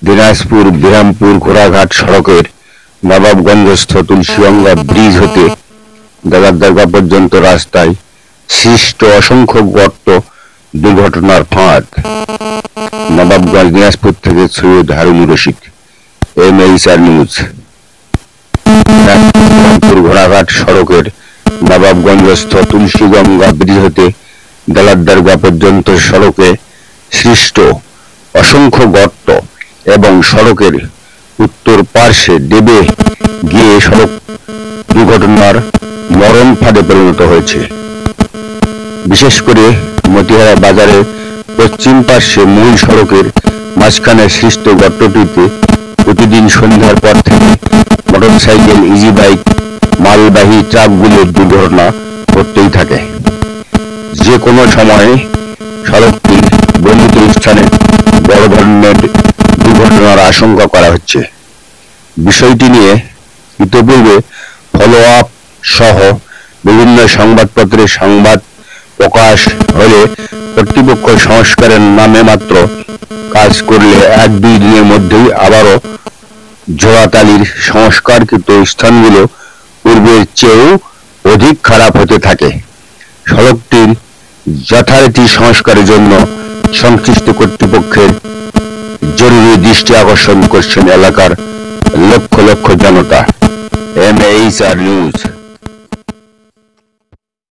দিনাজপুর বিরামপুর ঘোড়াঘাট সড়কের নবাবগঞ্জস্থ তুলসীগঙ্গা ব্রিজ হতে দেলাদ্দারগা পর্যন্ত রাস্তায় সৃষ্ট অসংখ্য গর্ত দুর্ঘটনার ফাঁদ। নবাবগঞ্জ, দিনাজপুর থেকে সৈয়দ হারুনুর রশিদ, MHR নিউজ। বিরামপুর ঘোড়াঘাট সড়কের নবাবগঞ্জস্থ তুলসীগঙ্গা ব্রিজ হতে দেলাদ্দারগা পর্যন্ত সড়কে সৃষ্ট অসংখ্য গর্ত এবং সড়কের উত্তর পার্শ্বে দেবে গিয়ে সড়ক দুর্ঘটনার মরণ ফাঁদে পরিণত হয়েছে। বিশেষ করে মতিহারা বাজারের পশ্চিম পার্শ্বে মূল সড়কের মাঝখানে সৃষ্ট গর্তটিতে প্রতিদিন সন্ধ্যার পর থেকে মোটরসাইকেল, ইজি বাইক, মালবাহী ট্রাকগুলোর দুর্ঘটনা ঘটতেই থাকে। যে কোনো সময়ে সড়কটির বর্ণিত স্থানে বড় ধরনের দুর্ঘটনার আশঙ্কা করা হচ্ছে। বিষয়টি নিয়ে ইতিপূর্বে ফলো আপ সহ বিভিন্ন সংবাদপত্রে সংবাদ প্রকাশ হলে কর্তৃপক্ষ সংস্কারের নামে মাত্র কাজ করলে 1-2 দিনের মধ্যেই আবারও জোড়াতালির সংস্কারকৃত স্থানগুলো পূর্বের চেয়েও অধিক খারাপ হতে থাকে। সড়কটির যথারীতি সংস্কারের জন্য সংশ্লিষ্ট কর্তৃপক্ষের জরুরি দৃষ্টি আকর্ষণ করছেন এলাকার লক্ষ লক্ষ জনতা। MHR news.